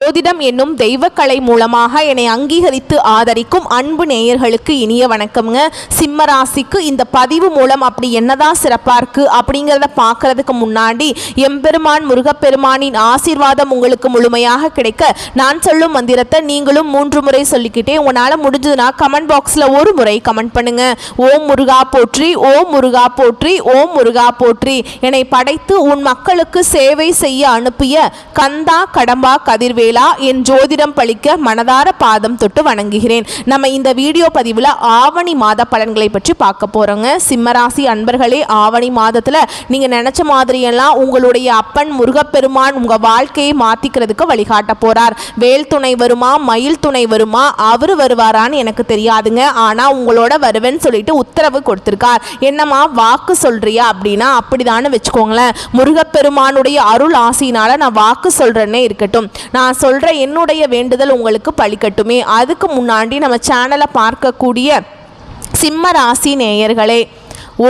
ஜோதிடம் என்னும் தெய்வக்கலை மூலமாக என்னை அங்கீகரித்து ஆதரிக்கும் அன்பு நேயர்களுக்கு இனிய வணக்கம்ங்க. சிம்ம ராசிக்கு இந்த பதிவு மூலம் அப்படி என்னதான் சிறப்பாக இருக்குது அப்படிங்கிறத பார்க்கறதுக்கு முன்னாடி எம்பெருமான் முருகப்பெருமானின் ஆசீர்வாதம் உங்களுக்கு முழுமையாக கிடைக்க நான் சொல்லும் மந்திரத்தை நீங்களும் 3 முறை சொல்லிக்கிட்டே உங்களால் முடிஞ்சதுன்னா கமெண்ட் பாக்ஸில் ஒரு முறை கமெண்ட் பண்ணுங்க. ஓம் முருகா போற்றி, ஓம் முருகா போற்றி, ஓம் முருகா போற்றி. என்னை படைத்து உன் மக்களுக்கு சேவை செய்ய அனுப்பிய கந்தா கடம்பா கதிர்வேலா என் ஜோதிடம் பழிக்க மனதார பாதம் தொட்டு வணங்குகிறேன். நம்ம இந்த வீடியோ பதிவில் ஆவணி மாத பலன்களை பற்றி பார்க்க போகிறோங்க. சிம்மராசி அன்பர்களே, ஆவணி மாதத்தில் நீங்கள் நினச்ச மாதிரியெல்லாம் உங்களுடைய அப்பன் முருகப்பெருமான் உங்கள் வாழ்க்கையை மாற்றிக்கிறதுக்கு வழிகாட்ட போகிறார். வேல் துணை வருமா, மயில் துணை வருமா, அவர் வருவாரான்னு எனக்கு தெரியாதுங்க. ஆனால் உங்களோட வருவேன்னு சொல்லிட்டு உத்தரவு கொடுத்துருக்கார். என்னம்மா வாக்கு சொல்கிறியா அப்படின்னா அப்படிதான்னு வச்சுக்கோங்களேன். முருகப்பெருமானுடைய அருள் ஆசையினால் நான் வாக்கு சொல்கிறேன்னே இருக்கட்டும். நான் சொல்கிற என்னுடைய வேண்டுதல் உங்களுக்கு பலிக்கட்டுமே. அதுக்கு முன்னாடி நம்ம சேனலை பார்க்கக்கூடிய சிம்ம ராசி நேயர்களே,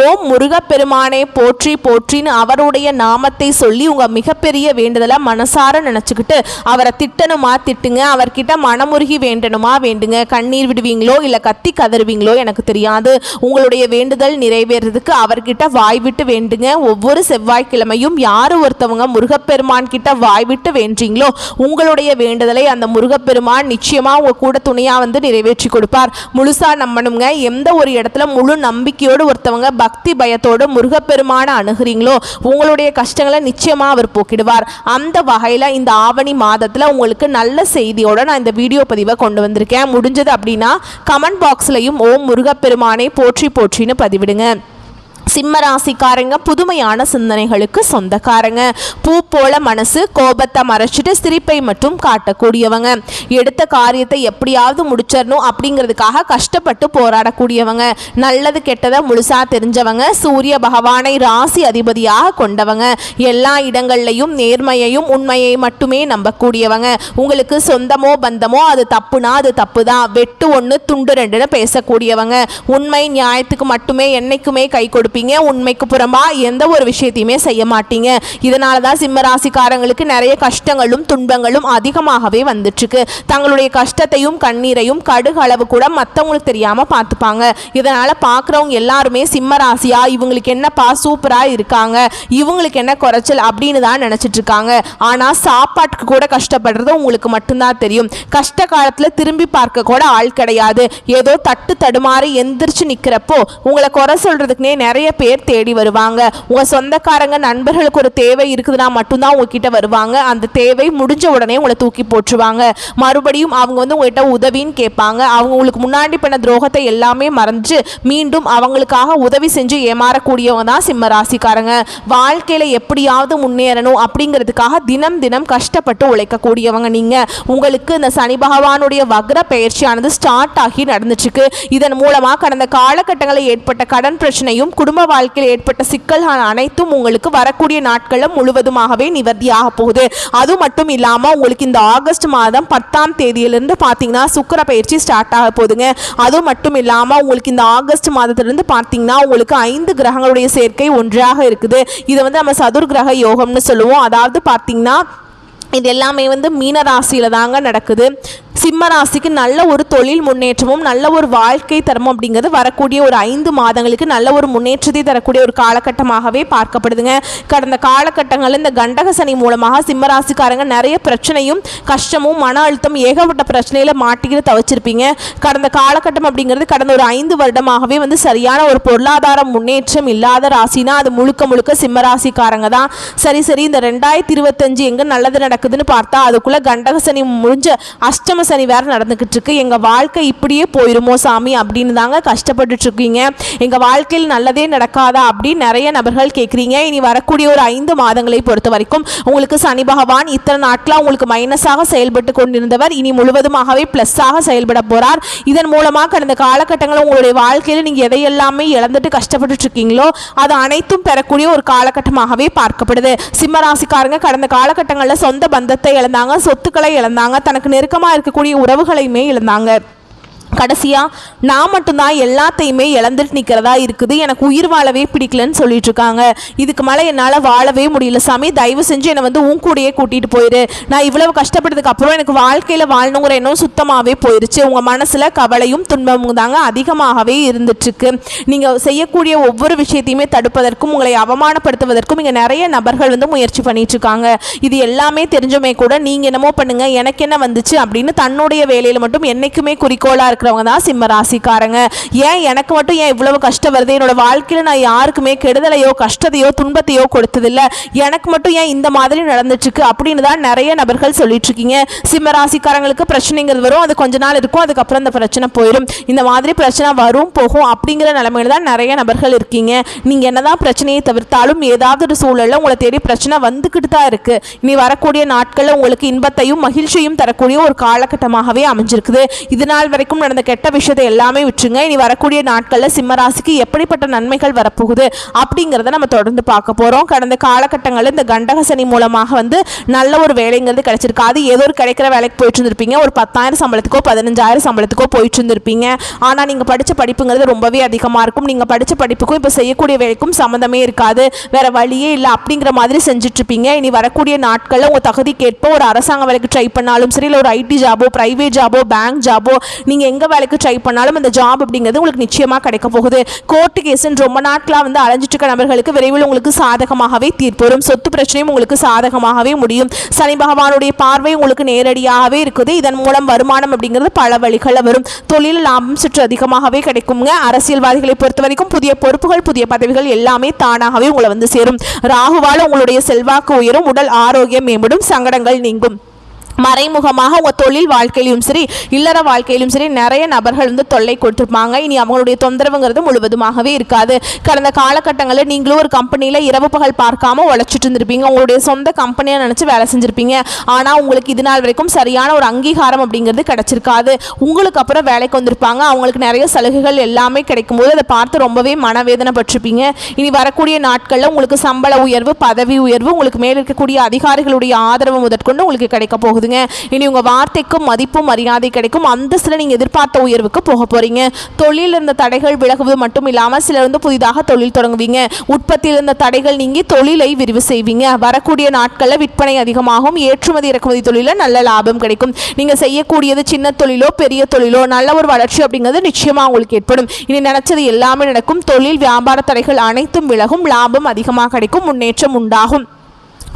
ஓம் முருகப்பெருமானே போற்றி போற்றின்னு அவருடைய நாமத்தை சொல்லி உங்கள் மிகப்பெரிய வேண்டுதலை மனசார நினச்சிக்கிட்டு அவரை திட்டணுமா திட்டுங்க, அவர்கிட்ட மனமுருகி வேண்டணுமா வேண்டுங்க. கண்ணீர் விடுவீங்களோ இல்லை கத்தி கதறுவீங்களோ எனக்கு தெரியாது. உங்களுடைய வேண்டுதல் நிறைவேறதுக்கு அவர்கிட்ட வாய் விட்டு வேண்டுங்க. ஒவ்வொரு செவ்வாய்க்கிழமையும் யார் ஒருத்தவங்க முருகப்பெருமான் கிட்ட வாய் விட்டு வேண்டீங்களோ உங்களுடைய வேண்டுதலை அந்த முருகப்பெருமான் நிச்சயமாக உங்கள் கூட துணையாக வந்து நிறைவேற்றி கொடுப்பார். முழுசாக நம்பணுங்க. எந்த ஒரு இடத்துல முழு நம்பிக்கையோடு ஒருத்தவங்க பக்தி பயத்தோடு முருகப்பெருமான அணுகிறீங்களோ உங்களுடைய கஷ்டங்களை நிச்சயமா அவர் போக்கிடுவார். அந்த வகையில இந்த ஆவணி மாதத்துல உங்களுக்கு நல்ல செய்தியோட நான் இந்த வீடியோ பதிவை கொண்டு வந்திருக்கேன். முடிஞ்சது அப்படின்னா கமெண்ட் பாக்ஸ்லயும் ஓம் முருகப்பெருமானை போற்றி போற்றின்னு பதிவிடுங்க. சிம்ம ராசிக்காரங்க புதுமையான சிந்தனைகளுக்கு சொந்தக்காரங்க. பூ போல மனசு, கோபத்தை மறைச்சிட்டு சிரிப்பை மட்டும் காட்டக்கூடியவங்க. எடுத்த காரியத்தை எப்படியாவது முடிச்சிடணும் அப்படிங்கிறதுக்காக கஷ்டப்பட்டு போராடக்கூடியவங்க. நல்லது கெட்டதை முழுசா தெரிஞ்சவங்க. சூரிய பகவானை ராசி அதிபதியாக கொண்டவங்க. எல்லா இடங்கள்லையும் நேர்மையையும் உண்மையை மட்டுமே நம்பக்கூடியவங்க. உங்களுக்கு சொந்தமோ பந்தமோ அது தப்புனா அது தப்பு தான், வெட்டு 1 துண்டு 2ன்னு பேசக்கூடியவங்க. உண்மை நியாயத்துக்கு மட்டுமே என்னைக்குமே கை கொடுப்பீங்க. உண்மைக்கு புறமா எந்த ஒரு விஷயத்தையுமே செய்ய மாட்டீங்க. இதனால தான் சிம்ம ராசிக்காரங்களுக்கு நிறைய கஷ்டங்களும் துன்பங்களும் அதிகமாகவே வந்துட்டுருக்கு. தங்களுடைய கஷ்டத்தையும் கண்ணீரையும் கடுகு அளவு கூட மற்றவங்களுக்கு தெரியாம பார்த்துப்பாங்க. இதனால பார்க்குறவங்க எல்லாருமே சிம்ம ராசியா இவங்களுக்கு என்னப்பா சூப்பரா இருக்காங்க, இவங்களுக்கு என்ன குறைச்சல் அப்படின்னு தான் நினைச்சிட்டு இருக்காங்க. ஆனா சாப்பாட்டுக்கு கூட கஷ்டப்படுறது உங்களுக்கு மட்டும்தான் தெரியும். கஷ்ட காலத்துல திரும்பி பார்க்க கூட ஆள் கிடையாது. ஏதோ தட்டு தடுமாறி எந்திரிச்சு நிக்கிறப்போ உங்களை குறை சொல்றதுக்குனே நிறைய பேர் தேடி வருவாங்க. உங்க சொந்தக்காரங்க நண்பர்களுக்கு ஒரு தேவை இருக்குதுன்னா மட்டும்தான் உங்ககிட்ட வருவாங்க. அந்த தேவை முடிஞ்ச உடனே உங்களை தூக்கி போட்டுருவாங்க. மறுபடியும் அவங்க வந்து உங்ககிட்ட உதவின்னு கேட்பாங்க. அவங்க உங்களுக்கு முன்னாடி பண்ண துரோகத்தை எல்லாமே மறைஞ்சு மீண்டும் அவங்களுக்காக உதவி செஞ்சு ஏமாறக்கூடியவங்க தான் சிம்ம ராசிக்காரங்க. வாழ்க்கையில எப்படியாவது முன்னேறணும் அப்படிங்கிறதுக்காக தினம் தினம் கஷ்டப்பட்டு உழைக்கக்கூடியவங்க நீங்க. உங்களுக்கு இந்த சனி பகவானுடைய வக்ர பயிற்சியானது ஸ்டார்ட் ஆகி நடந்துச்சுக்கு. இதன் மூலமா கடந்த காலகட்டங்களில் ஏற்பட்ட கடன் பிரச்சனையும் குடும்ப வாழ்க்கையில் ஏற்பட்ட சிக்கல்கள் அனைத்தும் உங்களுக்கு வரக்கூடிய நாட்களும் முழுவதுமாகவே நிவர்த்தியாக போகுது. அது மட்டும் இல்லாம உங்களுக்கு இந்த ஆகஸ்ட் மாதம் 10ஆம் தேதியிலிருந்து பார்த்தீங்கன்னா சுக்கிர பயிற்சி ஸ்டார்ட் ஆக போகுதுங்க. அது மட்டும் இல்லாம உங்களுக்கு இந்த ஆகஸ்ட் மாதத்திலிருந்து பார்த்தீங்கன்னா உங்களுக்கு 5 கிரகங்களுடைய சேர்க்கை ஒன்றாக இருக்குது. இதை வந்து நம்ம சதுர் கிரக யோகம்னு சொல்லுவோம். அதாவது பார்த்தீங்கன்னா இது எல்லாமே வந்து மீன ராசியில தாங்க நடக்குது. சிம்ம ராசிக்கு நல்ல ஒரு தொழில் முன்னேற்றமும் நல்ல ஒரு வாழ்க்கை தரமும் அப்படிங்கிறது வரக்கூடிய ஒரு 5 மாதங்களுக்கு நல்ல ஒரு முன்னேற்றத்தை தரக்கூடிய ஒரு காலகட்டமாகவே பார்க்கப்படுதுங்க. கடந்த காலகட்டங்களில் இந்த கண்டக சனி மூலமாக சிம்ம ராசிக்காரங்க நிறைய பிரச்சனையும் கஷ்டமும் மன அழுத்தம் ஏகப்பட்ட பிரச்சனையில மாட்டிக்கிட்டு தவிச்சிருப்பீங்க. கடந்த காலகட்டம் அப்படிங்கிறது கடந்த ஒரு 5 வருடமாகவே வந்து சரியான ஒரு பொருளாதார முன்னேற்றம் இல்லாத ராசினா அது முழுக்க முழுக்க சிம்ம ராசிக்காரங்க தான். சரி இந்த 2025 எங்க நல்லது நடக்குதுன்னு பார்த்தா அதுக்குள்ள கண்டக சனி முடிஞ்ச அஷ்டம சனி வேற நடந்துகிட்டு இருக்கு. எங்க வாழ்க்கை இப்படியே போயிருமோ சாமி அப்படின்னு தாங்க கஷ்டப்பட்டு இருக்கீங்க. எங்க வாழ்க்கையில் நல்லதே நடக்காதா அப்படின்னு நிறைய நபர்கள் கேட்குறீங்க. இனி வரக்கூடிய ஒரு 5 மாதங்களை பொறுத்த வரைக்கும் உங்களுக்கு சனி பகவான் இத்தனை நாட்களா உங்களுக்கு மைனஸாக செயல்பட்டு கொண்டிருந்தவர் இனி முழுவதுமாகவே பிளஸ்ஸாக செயல்பட போறார். இதன் மூலமாக கடந்த காலகட்டங்களில் உங்களுடைய வாழ்க்கையில் நீங்க எதையெல்லாமே இழந்துட்டு கஷ்டப்பட்டு இருக்கீங்களோ அது அனைத்தும் பெறக்கூடிய ஒரு காலகட்டமாகவே பார்க்கப்படுது. சிம்ம ராசிக்காரங்க கடந்த காலகட்டங்களில் சொந்த பந்தத்தை இழந்தாங்க, சொத்துக்களை இழந்தாங்க, தனக்கு நெருக்கமாக இருக்கக்கூடிய உறவுகளையுமே இழந்தாங்க. கடைசியாக நான் மட்டும்தான் எல்லாத்தையுமே இழந்துட்டு நிற்கிறதா இருக்குது, எனக்கு உயிர் வாழவே பிடிக்கலன்னு சொல்லிட்டு இருக்காங்க. இதுக்கு மேலே என்னால் வாழவே முடியல சாமி, தயவு செஞ்சு என்னை வந்து உன் கூடயே கூட்டிகிட்டு போயிரு. நான் இவ்வளவு கஷ்டப்பட்டதுக்கு அப்புறம் எனக்கு வாழ்க்கையில் வாழணுங்கிற எண்ணம் சுத்தமாகவே போயிடுச்சு. உங்கள் மனசில் கவலையும் துன்பமும் தாங்க அதிகமாகவே இருந்துட்டுருக்கு. நீங்கள் செய்யக்கூடிய ஒவ்வொரு விஷயத்தையுமே தடுப்பதற்கும் உங்களை அவமானப்படுத்துவதற்கும் இங்கே நிறைய நபர்கள் வந்து முயற்சி பண்ணிட்டு இருக்காங்க. இது எல்லாமே தெரிஞ்சுமே கூட நீங்கள் என்னமோ பண்ணுங்க, எனக்கு என்ன வந்துச்சு அப்படின்னு தன்னுடைய வேலையில் மட்டும் என்னைக்குமே குறிக்கோளாக இருக்கிறவங்க தான் சிம்ம ராசிக்காரங்க. ஏன் எனக்கு மட்டும் ஏன் இவ்வளவு கஷ்டம் வருது, என்னோட வாழ்க்கையில் நான் யாருக்குமே கெடுதலையோ கஷ்டத்தையோ துன்பத்தையோ கொடுத்ததில்ல, எனக்கு மட்டும் ஏன் இந்த மாதிரி நடந்துட்டு இருக்கு அப்படின்னு தான் நிறைய நபர்கள் சொல்லிட்டு இருக்கீங்க. சிம்ம ராசிக்காரங்களுக்கு பிரச்சனைங்கிறது வரும், அது கொஞ்ச நாள் இருக்கும், அதுக்கப்புறம் அந்த பிரச்சனை போயிடும். இந்த மாதிரி பிரச்சனை வரும் போகும் அப்படிங்கிற நிலைமையில தான் நிறைய நபர்கள் இருக்கீங்க. நீங்க என்னதான் பிரச்சனையை தவிர்த்தாலும் ஏதாவது ஒரு சூழல்ல உங்களை தேடி பிரச்சனை வந்துக்கிட்டு தான் இருக்கு. இனி வரக்கூடிய நாட்கள்ல உங்களுக்கு இன்பத்தையும் மகிழ்ச்சியும் தரக்கூடிய ஒரு காலகட்டமாகவே அமைஞ்சிருக்குது. இது நாள் வரைக்கும் நடந்த கெட்ட விஷயத்தை எல்லாமே விட்டுருங்க. இனி வரக்கூடிய நாட்கள்ல சிம்மராசிக்கு எப்படிப்பட்ட நன்மைகள் வரப்போகுது அப்படிங்கிறத நம்ம தொடர்ந்து பார்க்க போறோம். கடந்த காலகட்டங்களில் இந்த கண்டக சனி மூலமாக வந்து நல்ல ஒரு வேலைங்கிறது கிடைச்சிருக்கு. அது ஏதோ ஒரு கிடைக்கிற வேலைக்கு போயிட்டு இருந்திருப்பீங்க, ஒரு 10,000 சம்பளத்துக்கோ 15,000 சம்பளத்துக்கோ போயிட்டு இருந்திருப்பீங்க. ஆனால் நீங்கள் படித்த படிப்புங்கிறது ரொம்பவே அதிகமாக இருக்கும். நீங்கள் படித்த படிப்புக்கும் இப்போ செய்யக்கூடிய வேலைக்கும் சம்மந்தமே இருக்காது, வேற வழியே இல்லை அப்படிங்கிற மாதிரி செஞ்சுட்டு இருப்பீங்க. இனி வரக்கூடிய நாட்களில் உங்கள் தகுதிக்கேற்ப ஒரு அரசாங்க வேலைக்கு ட்ரை பண்ணாலும் சரி, இல்லை ஒரு ஐடி ஜாபோ பிரைவேட் ஜாபோ பேங்க் ஜாபோ நீங்கள் எங்கே வேலைக்கு ட்ரை பண்ணாலும் அந்த ஜாப் அப்படிங்கிறது உங்களுக்கு நிச்சயமாக கிடைக்க போகுது. கோர்ட்டு கேஸ்ன்னு ரொம்ப நாட்களாக வந்து அலைஞ்சிட்டு இருக்க நபர்களுக்கு விரைவில் உங்களுக்கு சாதகமாகவே தீர்ப்பு வரும். சொத்து பிரச்சனையும் உங்களுக்கு சாதகமாகவே முடியும். சனி பகவானுடைய பார்வை உங்களுக்கு நேரடியாகவே இருக்குது. இதன் மூலம் வருமானம் அப்படிங்கிறது பல வழிகளில் வரும். தொழில் லாபம் சற்று அதிகமாகவே கிடைக்குங்க. அரசியல்வாதிகளை பொறுத்த வரைக்கும் புதிய பொறுப்புகள் புதிய பதவிகள் எல்லாமே தானாகவே உங்களை வந்து சேரும். ராகுவால் உங்களுடைய செல்வாக்கு உயரும், உடல் ஆரோக்கியம் மேம்படும், சங்கடங்கள் நீங்கும். மறைமுகமாக உங்கள் தொழில் வாழ்க்கையிலும் சரி இல்லற வாழ்க்கையிலும் சரி நிறைய நபர்கள் வந்து தொல்லை கொடுத்துருப்பாங்க. இனி அவங்களுடைய தொந்தரவுங்கிறது முழுவதுமாகவே இருக்காது. கடந்த காலகட்டங்களில் நீங்களும் ஒரு கம்பெனியில் இரவு பகல் பார்க்காம உழைச்சிட்டு இருந்திருப்பீங்க, உங்களுடைய சொந்த கம்பெனியை நினச்சி வேலை செஞ்சுருப்பீங்க. ஆனால் உங்களுக்கு இது நாள் வரைக்கும் சரியான ஒரு அங்கீகாரம் அப்படிங்கிறது கிடச்சிருக்காது. உங்களுக்கு அப்புறம் வேலைக்கு வந்திருப்பாங்க, அவங்களுக்கு நிறைய சலுகைகள் எல்லாமே கிடைக்கும் போது அதை பார்த்து ரொம்பவே மனவேதனைப்பட்டிருப்பீங்க. இனி வரக்கூடிய நாட்களில் உங்களுக்கு சம்பள உயர்வு பதவி உயர்வு உங்களுக்கு மேல் இருக்கக்கூடிய அதிகாரிகளுடைய ஆதரவு முதற்கொண்டு உங்களுக்கு கிடைக்க போகுது. இனி உங்க வார்த்தைக்கும் மதிப்பும் மரியாதை கிடைக்கும். அந்தஸ்துல நீங்க எதிர்பார்த்த உயர்வுக்கு போக போறீங்க. தொழில் இருந்த தடைகள் விலகுவது மட்டும் இல்லாம சிலர் வந்து புதிதாக தொழில் தொடங்குவீங்க. உற்பத்தியில் இருந்த தடைகள் நீங்கி தொழிலை விரிவு செய்வீங்க. வரக்கூடிய நாட்களில் விற்பனை அதிகமாகும். ஏற்றுமதி இறக்குமதி தொழில நல்ல லாபம் கிடைக்கும். நீங்க செய்யக்கூடியது சின்ன தொழிலோ பெரிய தொழிலோ நல்ல ஒரு வளர்ச்சி அப்படிங்கிறது நிச்சயமா உங்களுக்கு ஏற்படும். இனி நினைச்சது எல்லாமே நடக்கும். தொழில் வியாபார தடைகள் அனைத்தும் விலகும். லாபம் அதிகமாக கிடைக்கும். முன்னேற்றம் உண்டாகும்.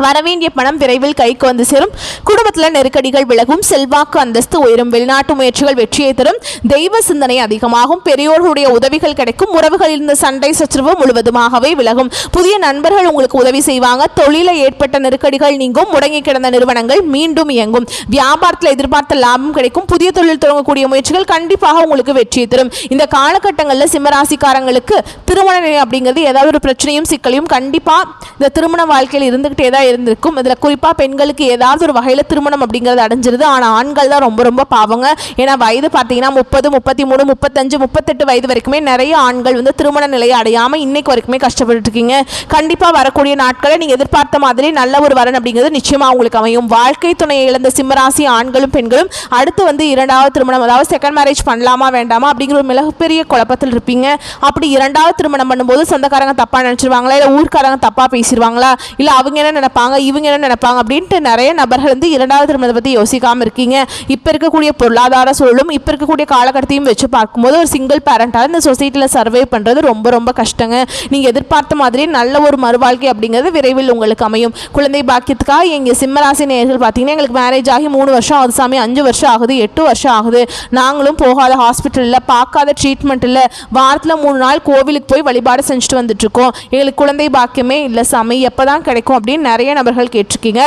வரவேண்டிய பணம் விரைவில் கைக்கு வந்து சேரும். குடும்பத்தில் நெருக்கடிகள் விலகும். செல்வாக்கு அந்தஸ்து உயரும். வெளிநாட்டு முயற்சிகள் வெற்றியை தரும். தெய்வ சிந்தனை அதிகமாகும். பெரியோர்களுடைய உதவிகள் கிடைக்கும். உறவுகளில் இருந்த சண்டை சச்சரவு முழுவதுமாகவே விலகும். புதிய நண்பர்கள் உங்களுக்கு உதவி செய்வாங்க. தொழிலில் ஏற்பட்ட நெருக்கடிகள் நீங்கும். முடங்கி கிடந்த நிறுவனங்கள் மீண்டும் இயங்கும். வியாபாரத்தில் எதிர்பார்த்த லாபம் கிடைக்கும். புதிய தொழில் தொடங்கக்கூடிய முயற்சிகள் கண்டிப்பாக உங்களுக்கு வெற்றியை தரும். இந்த காலகட்டங்களில் சிம்மராசிக்காரங்களுக்கு திருமண நிலை அப்படிங்கிறது ஏதாவது ஒரு பிரச்சனையும் சிக்கலையும் கண்டிப்பாக இந்த திருமண வாழ்க்கையில் இருந்துகிட்டே தான் இருந்திருக்கும். இதில் குறிப்பாக பெண்களுக்கு ஏதாவது ஒரு வகையில் திருமணம் அப்படிங்கிறது அடைஞ்சிருது. ஆனால் ஆண்கள் தான் ரொம்ப ரொம்ப பாவங்க. ஏன்னா வயது பார்த்தீங்கன்னா 30 33 35 38 வயது வரைக்குமே நிறைய ஆண்கள் வந்து திருமண நிலையை அடையாமல் இன்னைக்கு வரைக்குமே கஷ்டப்பட்டு இருக்கீங்க. கண்டிப்பாக வரக்கூடிய நாட்களில் நீங்கள் எதிர்பார்த்த மாதிரி நல்ல ஒரு வரன் அப்படிங்கிறது நிச்சயமாக உங்களுக்கு அமையும். வாழ்க்கை துணையை இழந்த சிம்மராசி ஆண்களும் பெண்களும் அடுத்து வந்து இரண்டாவது திருமணம் அதாவது செகண்ட் மேரேஜ் பண்ணலாமா வேண்டாமா அப்படிங்கிற ஒரு மிகப்பெரிய குழப்பத்தில் இருப்பீங்க. அப்படி இரண்டாவது திருமணம் பண்ணும்போது சொந்தக்காரங்க தப்பாக நினச்சிருவாங்களா, இல்லை ஊர்க்காரங்க தப்பாக பேசிடுவாங்களா, இல்லை அவங்க என்ன நினைப்பாங்க இவங்க என்ன நினைப்பாங்க அப்படின்ட்டு நிறைய நபர்கள் வந்து இரண்டாவது திருமணத்தை பற்றி யோசிக்காமல் இருக்கீங்க. இப்போ இருக்கக்கூடிய பொருளாதார சூழலும் இப்போ இருக்கக்கூடிய காலகட்டத்தையும் வச்சு பார்க்கும்போது ஒரு சிங்கிள் பேரண்டாக இந்த சொசைட்டியில் சர்வே பண்ணுறது ரொம்ப ரொம்ப கஷ்டங்க. நீங்கள் எதிர்பார்த்த மாதிரி நல்ல ஒரு மறுவாழ்க்கை அப்படிங்கிறது விரைவில் உங்களுக்கு அமையும். குழந்தை பாக்கியத்துக்காக எங்கள் சிம்மராசி நேயர்கள் பார்த்தீங்கன்னா எங்களுக்கு மேரேஜ் ஆகி 3 வருஷம் ஆகுது சாமி, 5 வருஷம் ஆகுது, 8 வருஷம் ஆகுது, நாங்களும் போகாத ஹாஸ்பிட்டலில் பார்க்காத ட்ரீட்மெண்ட் இல்லை, வாரத்தில் 3 நாள் கோவிலுக்கு போய் வழிபாடு செஞ்சுட்டு வந்துட்டுருக்கோம், எங்களுக்கு குழந்தை பாக்கியமே இல்லை சாமி, எப்போ தான் கிடைக்கும் அப்படின்னு நிறைய நபர்கள் கேட்டிருக்கீங்க.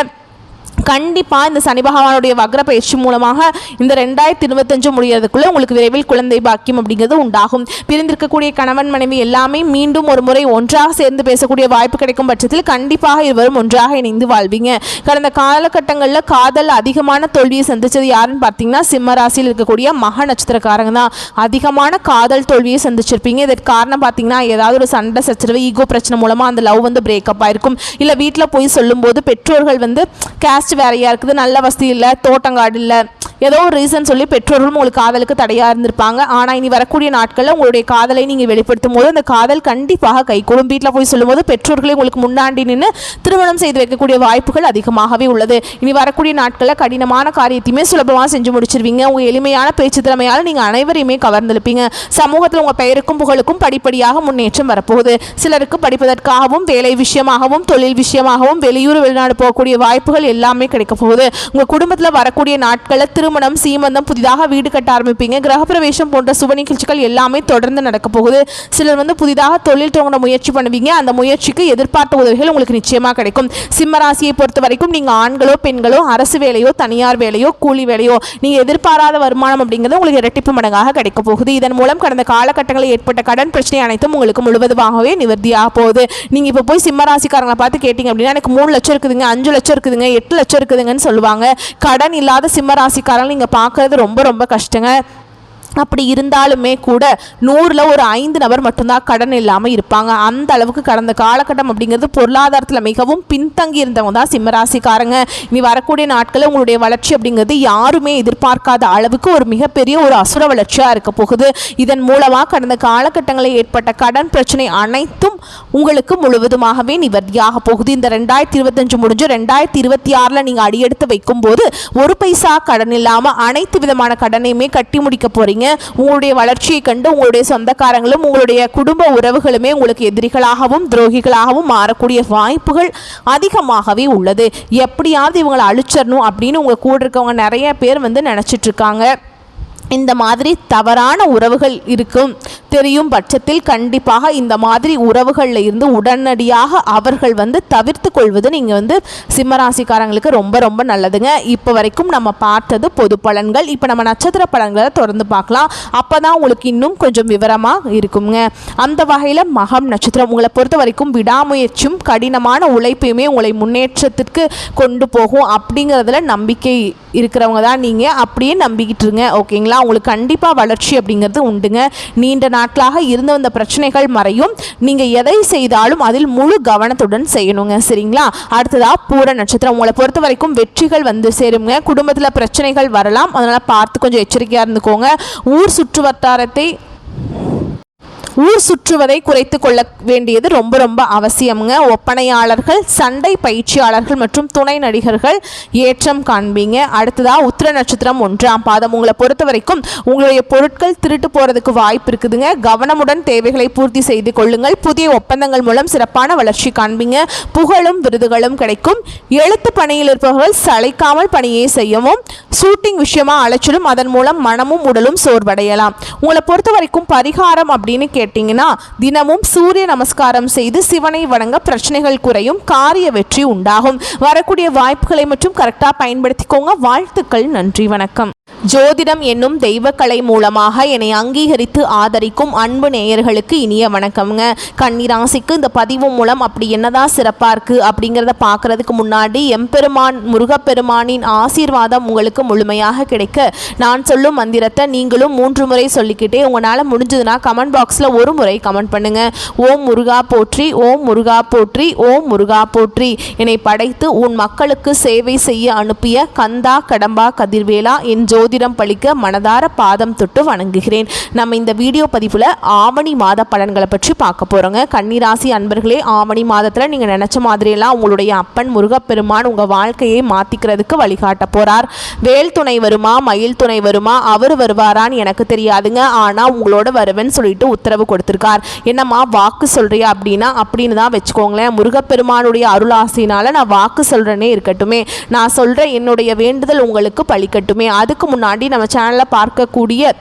கண்டிப்பாக இந்த சனி பகவானுடைய வக்ர பயிற்சி மூலமாக இந்த 2025 முடியறதுக்குள்ளே உங்களுக்கு விரைவில் குழந்தை பாக்கியம் அப்படிங்கிறது உண்டாகும். பிரிந்திருக்கக்கூடிய கணவன் மனைவி எல்லாமே மீண்டும் ஒரு முறை ஒன்றாக சேர்ந்து பேசக்கூடிய வாய்ப்பு கிடைக்கும் பட்சத்தில் கண்டிப்பாக இருவரும் ஒன்றாக இணைந்து வாழ்வீங்க. கடந்த காலகட்டங்களில் காதல் அதிகமான தோல்வியை சந்தித்தது யாருன்னு பார்த்தீங்கன்னா சிம்ம ராசியில் இருக்கக்கூடிய மக நட்சத்திரக்காரங்க தான். அதிகமான காதல் தோல்வியை சந்திச்சிருப்பீங்க. இதற்கு காரணம் பார்த்தீங்கன்னா ஏதாவது ஒரு சண்டை சச்சரவு ஈகோ பிரச்சனை மூலமாக அந்த லவ் வந்து பிரேக்கப் ஆயிருக்கும். இல்லை வீட்டில் போய் சொல்லும்போது பெற்றோர்கள் வந்து கேஸ்ட் வேறையாக இருக்குது, நல்ல வசதி இல்லை, தோட்டங்காடு இல்லை, ஏதோ ஒரு ரீசன் சொல்லி பெற்றோர்களும் உங்களுக்கு காதலுக்கு தடையாக இருந்திருப்பாங்க. ஆனால் இனி வரக்கூடிய நாட்களில் உங்களுடைய காதலை நீங்கள் வெளிப்படுத்தும் போது அந்த காதல் கண்டிப்பாக கைகூடும். வீட்டில் போய் சொல்லும்போது பெற்றோர்களை உங்களுக்கு முன்னாடி நின்று திருமணம் செய்து வைக்கக்கூடிய வாய்ப்புகள் அதிகமாகவே உள்ளது. இனி வரக்கூடிய நாட்களில் கடினமான காரியத்தையுமே சுலபமாக செஞ்சு முடிச்சிருவீங்க. உங்கள் எளிமையான பேச்சு திறமையால் நீங்கள் அனைவரையுமே கவர்ந்திருப்பீங்க. சமூகத்தில் உங்கள் பெயருக்கும் புகழுக்கும் படிப்படியாக முன்னேற்றம் வரப்போகுது. சிலருக்கு படிப்பதற்காகவும் வேலை விஷயமாகவும் தொழில் விஷயமாகவும் வெளியூர் வெளிநாடு போகக்கூடிய வாய்ப்புகள் எல்லாமே கிடைக்க போகுது. உங்கள் குடும்பத்தில் வரக்கூடிய நாட்களில் திருமணம் சீமந்தம் புதிதாக வீடு கட்ட ஆரம்பிப்பீங்க. கிரகப்பிரவேசம் போன்ற சுப நிகழ்ச்சிகள் எல்லாமே தொடர்ந்து நடக்க போகுது. சிலர் புதிதாக தொழில் தொடங்க முயற்சி பண்ணுவீங்க. அந்த முயற்சிக்கு எதிர்பார்த்த உதவிகள் உங்களுக்கு நிச்சயமாக கிடைக்கும். சிம்ம ராசியை பொறுத்த வரைக்கும் நீங்கள் ஆண்களோ பெண்களோ அரசு வேலையோ தனியார் வேலையோ கூலி வேலையோ நீங்கள் எதிர்பாராத வருமானம் அப்படிங்கிறது உங்களுக்கு இரட்டிப்பு மடங்காக கிடைக்க போகுது. இதன் மூலம் கடந்த காலகட்டங்களில் ஏற்பட்ட கடன் பிரச்சனை அனைத்தும் உங்களுக்கு முழுவதுமாகவே நிவர்த்தியாக போகுது. நீங்கள் இப்போ போய் சிம்ம ராசிக்காரங்களை பார்த்து கேட்டீங்க அப்படின்னா எனக்கு 3 லட்சம் இருக்குதுங்க, 5 லட்சம் இருக்குதுங்க, 8 லட்சம் இருக்குதுங்கன்னு சொல்லுவாங்க. கடன் இல்லாத சிம்ம ராசிக்காரங்க நீங்கள் பார்க்கறது ரொம்ப ரொம்ப கஷ்டங்க. அப்படி இருந்தாலுமே கூட 100ல் ஒரு 5 நபர் மட்டும்தான் கடன் இல்லாமல் இருப்பாங்க. அந்த அளவுக்கு கடந்த காலகட்டம் அப்படிங்கிறது பொருளாதாரத்தில் மிகவும் பின்தங்கி இருந்தவங்க தான் சிம்மராசிக்காரங்க. இனி வரக்கூடிய நாட்களில் உங்களுடைய வளர்ச்சி அப்படிங்கிறது யாருமே எதிர்பார்க்காத அளவுக்கு ஒரு மிகப்பெரிய ஒரு அசுர வளர்ச்சியாக இருக்க போகுது. இதன் மூலமாக கடந்த காலகட்டங்களில் ஏற்பட்ட கடன் பிரச்சனை அனைத்தும் உங்களுக்கு முழுவதுமாகவே நிவர்த்தியாக போகுது. இந்த 2025 முடிஞ்சு 2026 நீங்கள் அடியெடுத்து வைக்கும் போது ஒரு பைசா கடன் இல்லாமல் அனைத்து விதமான கடனையுமே கட்டி முடிக்க போறீங்க. உங்களுடைய வளர்ச்சியை கண்டு உங்களுடைய சொந்தக்காரங்களும் உங்களுடைய குடும்ப உறவுகளுமே உங்களுக்கு எதிரிகளாகவும் துரோகிகளாகவும் மாறக்கூடிய வாய்ப்புகள் அதிகமாகவே உள்ளது. எப்படியாவது இவங்களை அழிச்சிடணும் அப்படின்னு உங்க கூட இருக்கவங்க நிறைய பேர் நினைச்சிட்டு இருக்காங்க. இந்த மாதிரி தவறான உறவுகள் இருக்கும் தெரியும் பட்சத்தில் கண்டிப்பாக இந்த மாதிரி உறவுகளில் இருந்து உடனடியாக அவர்கள் தவிர்த்து கொள்வது நீங்கள் சிம்மராசிக்காரங்களுக்கு ரொம்ப ரொம்ப நல்லதுங்க. இப்போ வரைக்கும் நம்ம பார்த்தது பொது பலன்கள். இப்போ நம்ம நட்சத்திர பலன்களை தொடர்ந்து பார்க்கலாம். அப்போ தான் உங்களுக்கு இன்னும் கொஞ்சம் விவரமாக இருக்குங்க. அந்த வகையில் மகம் நட்சத்திரம் உங்களை பொறுத்த வரைக்கும் விடாமுயற்சியும் கடினமான உழைப்பையுமே உங்களை முன்னேற்றத்திற்கு கொண்டு போகும் அப்படிங்கிறதுல நம்பிக்கை இருக்கிறவங்க தான் நீங்கள். அப்படியே நம்பிக்கிட்டு இருங்க, ஓகேங்களா? உங்களுக்கு கண்டிப்பாக வளர்ச்சி அப்படிங்கிறது உண்டுங்க. நீண்ட நாட்களாக இருந்து வந்த பிரச்சனைகள் மறையும். நீங்கள் எதை செய்தாலும் அதில் முழு கவனத்துடன் செய்யணுங்க, சரிங்களா? அடுத்ததாக பூர நட்சத்திரம் உங்களை பொறுத்த வரைக்கும் வெற்றிகள் சேருங்க. குடும்பத்தில் பிரச்சனைகள் வரலாம், அதனால் பார்த்து கொஞ்சம் எச்சரிக்கையாக இருந்துக்கோங்க. ஊர் சுற்றுவதை குறைத்து கொள்ள வேண்டியது ரொம்ப ரொம்ப அவசியமுங்க. ஒப்பனையாளர்கள், சண்டை பயிற்சியாளர்கள் மற்றும் துணை நடிகர்கள் ஏற்றம் காண்பீங்க. அடுத்ததாக உத்திர நட்சத்திரம் 1ஆம் பாதம் உங்களை பொறுத்த வரைக்கும் உங்களுடைய பொருட்கள் திருட்டு போகிறதுக்கு வாய்ப்பு இருக்குதுங்க. கவனமுடன் தேவைகளை பூர்த்தி செய்து கொள்ளுங்கள். புதிய ஒப்பந்தங்கள் மூலம் சிறப்பான வளர்ச்சி காண்பீங்க. புகழும் விருதுகளும் கிடைக்கும். எழுத்து பணியில் இருப்பவர்கள் சளைக்காமல் பணியை செய்யவும். ஷூட்டிங் விஷயமா அலைச்சலும், அதன் மூலம் மனமும் உடலும் சோர்வடையலாம். உங்களை பொறுத்த வரைக்கும் பரிகாரம் அப்படின்னு கேட்டீங்கன்னா தினமும் சூரிய நமஸ்காரம் செய்து சிவனை வணங்க பிரச்சனைகள் குறையும், காரிய வெற்றி உண்டாகும். வரக்கூடிய வாய்ப்புகளை மற்றும் கரெக்டாக பயன்படுத்திக்கோங்க. வாழ்த்துக்கள், நன்றி, வணக்கம். ஜோதிடம் என்னும் தெய்வக்கலை மூலமாக என்னை அங்கீகரித்து ஆதரிக்கும் அன்பு நேயர்களுக்கு இனிய வணக்கம்ங்க. கன்னிராசிக்கு இந்த பதிவு மூலம் அப்படி என்னதான் சிறப்பாக இருக்குது அப்படிங்கிறத பார்க்குறதுக்கு முன்னாடி எம்பெருமான் முருகப்பெருமானின் ஆசீர்வாதம் உங்களுக்கு முழுமையாக கிடைக்க நான் சொல்லும் மந்திரத்தை நீங்களும் 3 முறை சொல்லிக்கிட்டே உங்களால் முடிஞ்சதுன்னா கமெண்ட் பாக்ஸில் ஒரு முறை கமெண்ட் பண்ணுங்கள். ஓம் முருகா போற்றி, ஓம் முருகா போற்றி, ஓம் முருகா போற்றி. என்னை படைத்து உன் மக்களுக்கு சேவை செய்ய அனுப்பிய கந்தா கடம்பா கதிர்வேலா என் ஜோதிடம் பழிக்க மனதார பாதம் தொட்டு வணங்குகிறேன். நம்ம இந்த வீடியோ பதிவில் ஆவணி மாத பலன்களை பற்றி பார்க்க போகிறோங்க. கன்னிராசி அன்பர்களே, ஆவணி மாதத்தில் நீங்கள் நினச்ச மாதிரியெல்லாம் உங்களுடைய அப்பன் முருகப்பெருமான் உங்கள் வாழ்க்கையை மாற்றிக்கிறதுக்கு வழிகாட்ட போகிறார். வேல் துணை வருமா, மயில் துணை வருமா, அவர் வருவாரான்னு எனக்கு தெரியாதுங்க. ஆனால் உங்களோட வருவேன்னு சொல்லிட்டு உத்தரவு கொடுத்துருக்கார். என்னம்மா வாக்கு சொல்கிறியா அப்படின்னு தான் வச்சுக்கோங்களேன். முருகப்பெருமானுடைய அருளாசினால் நான் வாக்கு சொல்கிறேனே இருக்கட்டுமே, நான் சொல்கிற என்னுடைய வேண்டுதல் உங்களுக்கு பழிக்கட்டுமே. அதுக்கு முன்னாடி நம்ம சேனலில் பார்க்கக்கூடிய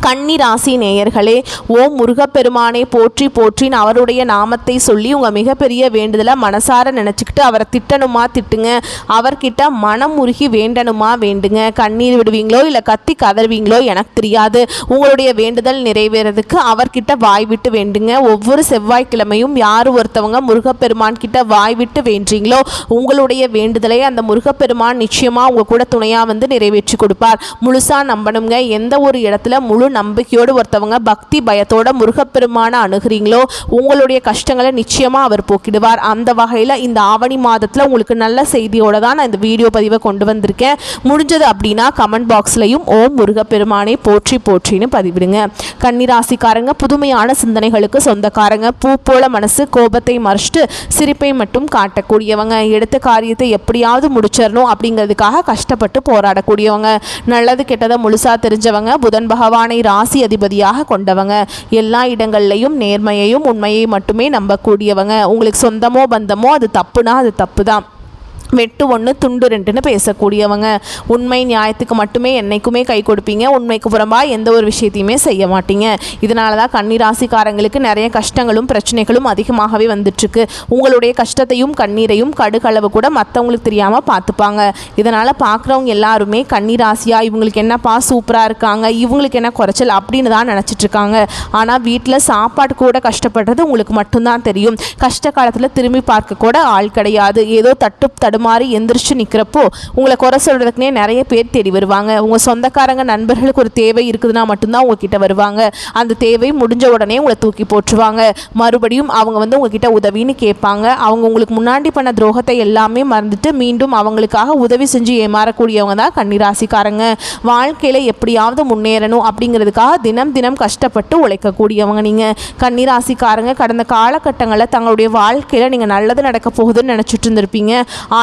கன்னிராசி நேயர்களே, ஓம் முருகப்பெருமானை போற்றி போற்றின்னு அவருடைய நாமத்தை சொல்லி உங்கள் மிகப்பெரிய வேண்டுதலை மனசார நினச்சிக்கிட்டு அவரை திட்டணுமா திட்டுங்க, அவர்கிட்ட மனம் உருகி வேண்டணுமா வேண்டுங்க. கண்ணீர் விடுவீங்களோ இல்லை கத்தி கதறுவீங்களோ எனக்கு தெரியாது. உங்களுடைய வேண்டுதல் நிறைவேறதுக்கு அவர்கிட்ட வாய் விட்டு வேண்டுங்க. ஒவ்வொரு செவ்வாய்க்கிழமையும் யார் ஒருத்தவங்க முருகப்பெருமான் கிட்ட வாய் விட்டு வேண்டீங்களோ உங்களுடைய வேண்டுதலை அந்த முருகப்பெருமான் நிச்சயமாக உங்கள் கூட துணையாக நிறைவேற்றி கொடுப்பார். முழுசாக நம்பணுங்க. எந்த ஒரு இடத்துல முழு முழு நம்பிக்கையோடு ஒருத்தவங்க பக்தி பயத்தோட முருகப்பெருமான அணுகிறீங்களோ உங்களுடைய கஷ்டங்களை நிச்சயமாக அவர் போக்கிடுவார். அந்த வகையில் இந்த ஆவணி மாதத்தில் உங்களுக்கு நல்ல செய்தியோட தான் நான் இந்த வீடியோ பதிவை கொண்டு வந்திருக்கேன். முடிஞ்சது அப்படின்னா கமெண்ட் பாக்ஸ்லையும் ஓம் முருகப்பெருமானை போற்றி போற்றின்னு பதிவிடுங்க. கன்னிராசிக்காரங்க புதுமையான சிந்தனைகளுக்கு சொந்தக்காரங்க. பூ போல மனசு, கோபத்தை மறைச்சிட்டு சிரிப்பை மட்டும் காட்டக்கூடியவங்க. எடுத்த காரியத்தை எப்படியாவது முடிச்சிடணும் அப்படிங்கிறதுக்காக கஷ்டப்பட்டு போராடக்கூடியவங்க. நல்லது கெட்டதை முழுசா தெரிஞ்சவங்க. புதன் பகவானை ராசி அதிபதியாக கொண்டவங்க. எல்லா இடங்கள்லையும் நேர்மையையும் உண்மையை மட்டுமே நம்பக்கூடியவங்க. உங்களுக்கு சொந்தமோ பந்தமோ அது தப்புனா அது தப்பு தான். வெட்டு ஒன்று துண்டு ரெண்டுன்னு பேசக்கூடியவங்க. உண்மை நியாயத்துக்கு மட்டுமே என்றைக்குமே கை கொடுப்பீங்க. உண்மைக்கு புறம்பாக எந்த ஒரு விஷயத்தையுமே செய்ய மாட்டீங்க. இதனால தான் கன்னிராசிக்காரங்களுக்கு நிறைய கஷ்டங்களும் பிரச்சனைகளும் அதிகமாகவே வந்துட்டுருக்கு. உங்களுடைய கஷ்டத்தையும் கண்ணீரையும் கடுகளவு கூட மற்றவங்களுக்கு தெரியாமல் பார்த்துப்பாங்க. இதனால் பார்க்குறவங்க எல்லாருமே கன்னிராசியாக இவங்களுக்கு என்னப்பா சூப்பராக இருக்காங்க, இவங்களுக்கு என்ன குறைச்சல் அப்படின்னு தான் நினச்சிட்ருக்காங்க. ஆனால் வீட்டில் சாப்பாடு கூட கஷ்டப்படுறது உங்களுக்கு மட்டும்தான் தெரியும். கஷ்ட காலத்தில் திரும்பி பார்க்க கூட ஆள் கிடையாது. ஏதோ தடுமாறி எந்திரிச்சு நிற்கிறப்போ உங்களை குறை சொல்கிறதுக்குனே நிறைய பேர் தேடி வருவாங்க. உங்கள் சொந்தக்காரங்க நண்பர்களுக்கு ஒரு தேவை இருக்குதுன்னா மட்டும்தான் உங்ககிட்ட வருவாங்க. அந்த தேவை முடிஞ்ச உடனே உங்களை தூக்கி போட்டுருவாங்க. மறுபடியும் அவங்க உங்ககிட்ட உதவின்னு கேட்பாங்க. அவங்க உங்களுக்கு முன்னாடி பண்ண துரோகத்தை எல்லாமே மறந்துட்டு மீண்டும் அவங்களுக்காக உதவி செஞ்சு ஏமாறக்கூடியவங்க தான் கன்னிராசிக்காரங்க. வாழ்க்கையில் எப்படியாவது முன்னேறணும் அப்படிங்கிறதுக்காக தினம் தினம் கஷ்டப்பட்டு உழைக்கக்கூடியவங்க நீங்கள். கன்னிராசிக்காரங்க கடந்த காலகட்டங்களில் தங்களுடைய வாழ்க்கையில் நீங்கள் நல்லது நடக்க போகுதுன்னு நினச்சிட்டு இருந்திருப்பீங்க.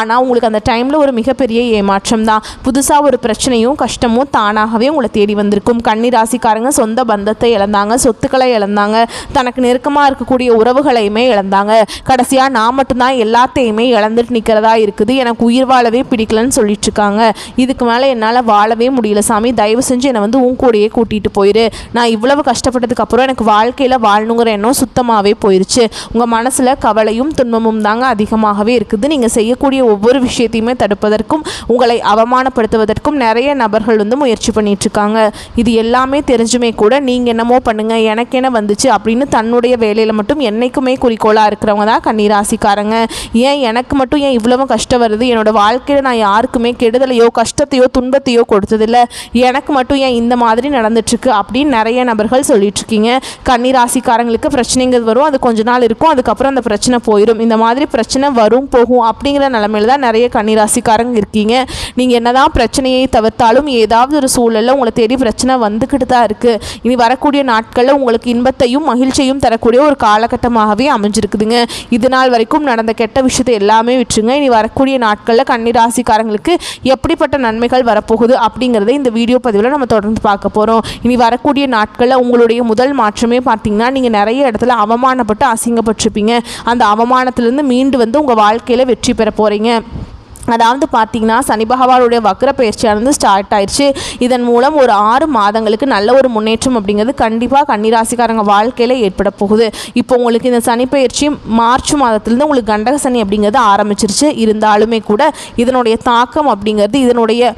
ஆனால் உங்களுக்கு அந்த டைமில் ஒரு மிகப்பெரிய ஏமாற்றம் தான். புதுசாக ஒரு பிரச்சனையும் கஷ்டமும் தானாகவே உங்களை தேடி வந்திருக்கும். கன்னிராசிக்காரங்க சொந்த பந்தத்தை இழந்தாங்க, சொத்துக்களை இழந்தாங்க, தனக்கு நெருக்கமாக இருக்கக்கூடிய உறவுகளையுமே இழந்தாங்க. கடைசியாக நான் மட்டும்தான் எல்லாத்தையுமே இழந்துட்டு நிற்கிறதா இருக்குது, எனக்கு உயிர் வாழவே பிடிக்கலன்னு சொல்லிட்டு இருக்காங்க. இதுக்கு மேலே என்னால் வாழவே முடியல சாமி, தயவு செஞ்சு என்னை உன் கூடையே கூட்டிகிட்டு போயிரு. நான் இவ்வளவு கஷ்டப்பட்டதுக்கு அப்புறம் எனக்கு வாழ்க்கையில் வாழணுங்கிற எண்ணம் சுத்தமாகவே போயிடுச்சு. உங்கள் மனசில் கவலையும் துன்பமும் தாங்க அதிகமாகவே இருக்குது. நீங்கள் செய்யக்கூடிய ஒவ்வொரு விஷயத்தையுமே தடுப்பதற்கும் உங்களை அவமானப்படுத்துவதற்கும் நிறைய நபர்கள் முயற்சி பண்ணிட்டு இருக்காங்க. இது எல்லாமே தெரிஞ்சுமே கூட நீங்கள் என்னமோ பண்ணுங்க, எனக்கு என்ன வந்துச்சு அப்படின்னு தன்னுடைய வேலையில் மட்டும் என்னைக்குமே குறிக்கோளாக இருக்கிறவங்க தான் கன்னிராசிக்காரங்க. ஏன் எனக்கு மட்டும் ஏன் இவ்வளவு கஷ்டம் வருது, என்னோட வாழ்க்கையில் நான் யாருக்குமே கெடுதலையோ கஷ்டத்தையோ துன்பத்தையோ கொடுத்ததில்லை, எனக்கு மட்டும் ஏன் இந்த மாதிரி நடந்துட்டுருக்கு அப்படின்னு நிறைய நபர்கள் சொல்லிட்டு இருக்கீங்க. கன்னிராசிக்காரங்களுக்கு பிரச்சனைங்கிறது வரும், அது கொஞ்ச நாள் இருக்கும், அதுக்கப்புறம் அந்த பிரச்சனை போயிடும். இந்த மாதிரி பிரச்சனை வரும் போகும் அப்படிங்கிற நிலைமையில தான் நிறைய கன்னிராசிக்காரங்க இருக்கீங்க. நீங்கள் என்னதான் பிரச்சனையை தவிர்த்தாலும் ஏதாவது ஒரு சூழலில் உங்களை தேடி பிரச்சனை வந்துக்கிட்டு தான் இருக்குது. இனி வரக்கூடிய நாட்களில் உங்களுக்கு இன்பத்தையும் மகிழ்ச்சியும் தரக்கூடிய ஒரு காலகட்டமாகவே அமைஞ்சிருக்குதுங்க. இது நாள் வரைக்கும் நடந்த கெட்ட விஷயத்தை எல்லாமே விட்டுருங்க. இனி வரக்கூடிய நாட்களில் கன்னிராசிக்காரங்களுக்கு எப்படிப்பட்ட நன்மைகள் வரப்போகுது அப்படிங்கிறத இந்த வீடியோ பதிவில் நம்ம தொடர்ந்து பார்க்க போகிறோம். இனி வரக்கூடிய நாட்களில் உங்களுடைய முதல் மாற்றமே பார்த்தீங்கன்னா நீங்கள் நிறைய இடத்துல அவமானப்பட்டு அசிங்கப்பட்டிருப்பீங்க. அந்த அவமானத்திலிருந்து மீண்டு உங்கள் வாழ்க்கையில் வெற்றி பெற போகிறீங்க. அதாவது பார்த்தீங்கன்னா சனி பகவானுடைய வக்ர பயிற்சியானது ஸ்டார்ட் ஆயிடுச்சு. இதன் மூலம் ஒரு 6 மாதங்களுக்கு நல்ல ஒரு முன்னேற்றம் அப்படிங்கிறது கண்டிப்பாக கன்னிராசிக்காரங்க வாழ்க்கையில் ஏற்பட போகுது. இப்போ உங்களுக்கு இந்த சனி பயிற்சி மார்ச் மாதத்துலேருந்து உங்களுக்கு கண்டக சனி அப்படிங்கிறது ஆரம்பிச்சிருச்சு. இருந்தாலுமே கூட இதனுடைய தாக்கம் அப்படிங்கிறது இதனுடைய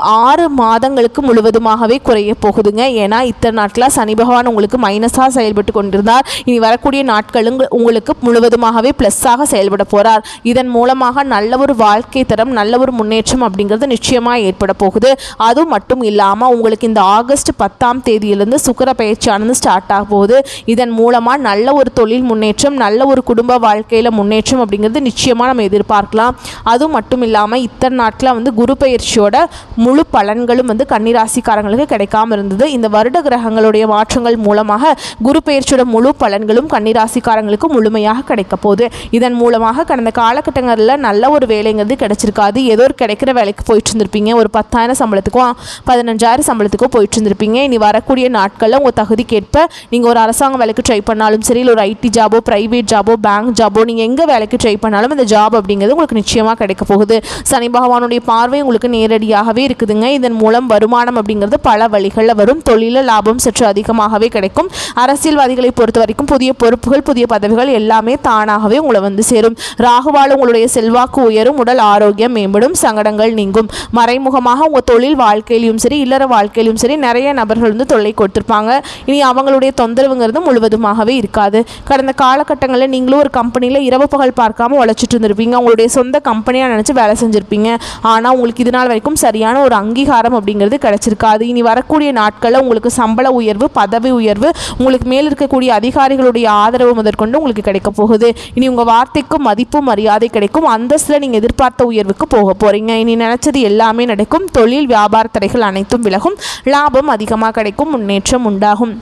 6 மாதங்களுக்கு முழுவதுமாகவே குறைய போகுதுங்க. ஏன்னா இத்தனை நாட்களாக சனி பகவான் உங்களுக்கு மைனஸாக செயல்பட்டு கொண்டிருந்தார். இனி வரக்கூடிய நாட்களும் உங்களுக்கு முழுவதுமாகவே ப்ளஸ்ஸாக செயல்பட போகிறார். இதன் மூலமாக நல்ல ஒரு வாழ்க்கை தரம், நல்ல ஒரு முன்னேற்றம் அப்படிங்கிறது நிச்சயமாக ஏற்பட போகுது. அது மட்டும் இல்லாமல் உங்களுக்கு இந்த ஆகஸ்ட் 10ஆம் தேதியிலிருந்து சுக்கிர பயிற்சியானது ஸ்டார்ட் ஆக போகுது. இதன் மூலமாக நல்ல ஒரு தொழில் முன்னேற்றம், நல்ல ஒரு குடும்ப வாழ்க்கையில் முன்னேற்றம் அப்படிங்கிறது நிச்சயமாக நம்ம எதிர்பார்க்கலாம். அது மட்டும் இல்லாமல் இத்தனை நாட்களாக குரு பயிற்சியோட முழு பலன்களும் கன்னிராசிக்காரங்களுக்கு கிடைக்காம இருந்தது. இந்த வருட கிரகங்களுடைய மாற்றங்கள் மூலமாக குரு பயிற்சியோட முழு பலன்களும் கன்னிராசிக்காரங்களுக்கு முழுமையாக கிடைக்க போகுது. இதன் மூலமாக கடந்த காலகட்டங்களில் நல்ல ஒரு வேலைங்கிறது கிடைச்சிருக்காது. ஏதோ ஒரு கிடைக்கிற வேலைக்கு போயிட்டு இருந்திருப்பீங்க. ஒரு 10,000 சம்பளத்துக்கும் 15,000 சம்பளத்துக்கும் போயிட்டு இருந்திருப்பீங்க. இனி வரக்கூடிய நாட்களில் உங்கள் தகுதிக்கேற்ப நீங்கள் ஒரு அரசாங்க வேலைக்கு ட்ரை பண்ணாலும் சரி, இல்லை ஒரு ஐடி ஜாபோ, ப்ரைவேட் ஜாபோ, பேங்க் ஜாபோ, நீங்கள் எங்கே வேலைக்கு ட்ரை பண்ணாலும் இந்த ஜாப் அப்படிங்கிறது உங்களுக்கு நிச்சயமாக கிடைக்க போகுது. சனி பகவானுடைய பார்வை உங்களுக்கு நேரடியாகவே இருக்குதுங்க. இதன் மூலம் வருமானம் அப்படிங்கிறது பல வழிகளில் வரும். தொழில லாபம் சற்று அதிகமாகவே கிடைக்கும். அரசியல்வாதிகளை பொறுத்த வரைக்கும் புதிய பொறுப்புகள், புதிய பதவிகள் எல்லாமே தானாகவே உங்களை சேரும். ராகுவால் உங்களுடைய செல்வாக்கு உயரும். உடல் ஆரோக்கியம் ஆரோக்கியம் மேம்படும், சங்கடங்கள் நீங்கும். மறைமுகமாக உங்கள் தொழில் வாழ்க்கையிலும் சரி இல்லற வாழ்க்கையிலும் சரி நிறைய நபர்கள் வந்து தொல்லை கொடுத்துருப்பாங்க. இனி அவங்களுடைய தொந்தரவுங்கிறது முழுவதுமாகவே இருக்காது. கடந்த காலகட்டங்களில் நீங்களும் ஒரு கம்பெனியில் இரவு பகல் பார்க்காம உழைச்சிட்டு இருந்திருப்பீங்க. உங்களுடைய சொந்த கம்பெனியாக நினச்சி வேலை செஞ்சுருப்பீங்க. ஆனால் உங்களுக்கு இது நாள் வரைக்கும் சரியான ஒரு அங்கீகாரம் அப்படிங்கிறது கிடைச்சிருக்காது. இனி வரக்கூடிய நாட்களில் உங்களுக்கு சம்பள உயர்வு, பதவி உயர்வு, உங்களுக்கு மேல் இருக்கக்கூடிய அதிகாரிகளுடைய ஆதரவு முதற்கொண்டு உங்களுக்கு கிடைக்க போகுது. இனி உங்கள் வார்த்தைக்கும் மதிப்பும் மரியாதை கிடைக்கும். அந்தஸ்தில் நீங்கள் எதிர்பார்த்த உயர்வுக்கு போக போகிறீங்க. இனி நினச்சது எல்லாமே நடக்கும். தொழில் வியாபார தடைகள் அனைத்தும் விலகும். லாபம் அதிகமாக கிடைக்கும். முன்னேற்றம் உண்டாகும்.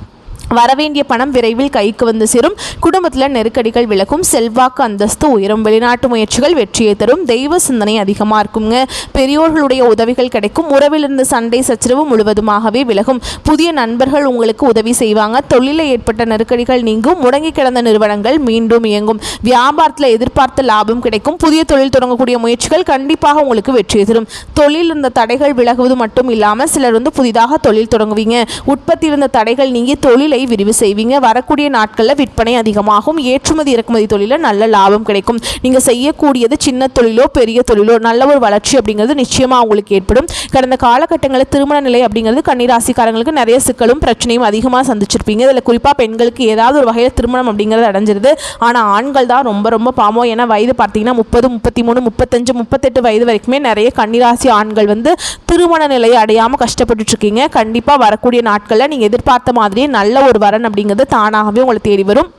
வரவேண்டிய பணம் விரைவில் கைக்கு வந்து சேரும். குடும்பத்தில் நெருக்கடிகள் விலகும். செல்வாக்கு அந்தஸ்து உயரும். வெளிநாட்டு முயற்சிகள் வெற்றியை தரும். தெய்வ சிந்தனை அதிகமாக இருக்குங்க. பெரியோர்களுடைய உதவிகள் கிடைக்கும். உறவிலிருந்து சண்டை சச்சரவு முழுவதுமாகவே விலகும். புதிய நண்பர்கள் உங்களுக்கு உதவி செய்வாங்க. தொழிலில் ஏற்பட்ட நெருக்கடிகள் நீங்கும். முடங்கி கிடந்த நிறுவனங்கள் மீண்டும் இயங்கும். வியாபாரத்தில் எதிர்பார்த்த லாபம் கிடைக்கும். புதிய தொழில் தொடங்கக்கூடிய முயற்சிகள் கண்டிப்பாக உங்களுக்கு வெற்றியை தரும். தொழில் இருந்த தடைகள் விலகுவது மட்டும் இல்லாமல் சிலர் வந்து புதிதாக தொழில் தொடங்குவீங்க. உற்பத்தி இருந்த தடைகள் நீங்கி தொழிலை விரிவு செய்வீங்க. வரக்கூடிய நாட்களில் விற்பனை அதிகமாகும். ஏற்றுமதி இறக்குமதி தொழிலில் நல்ல லாபம் கிடைக்கும். நீங்கள் செய்யக்கூடியது சின்ன தொழிலோ பெரிய தொழிலோ நல்ல ஒரு வளர்ச்சி அப்படிங்கிறது நிச்சயமாக உங்களுக்கு ஏற்படும். கடந்த காலகட்டங்களில் திருமண நிலை அப்படிங்கிறது கன்னிராசிக்காரங்களுக்கு நிறைய சிக்கலும் பிரச்சனையும் அதிகமாக சந்திச்சிருப்பீங்க. இதில் குறிப்பாக பெண்களுக்கு ஏதாவது ஒரு வகையில் திருமணம் அப்படிங்கிறது அடைஞ்சிருது. ஆனால் ஆண்கள் தான் ரொம்ப பாவம். ஏன்னா வயது பார்த்தீங்கன்னா 30, 33, 35, 38 வயது வரைக்குமே நிறைய கன்னிராசி ஆண்கள் வந்து திருமண நிலையை அடையாமல் கஷ்டப்பட்டு இருக்கீங்க. கண்டிப்பாக வரக்கூடிய நாட்களில் நீங்கள் எதிர்பார்த்த மாதிரியே நல்ல ஒரு வரன் அப்படிங்கிறது தானாகவே உங்களை தேடி வரும்.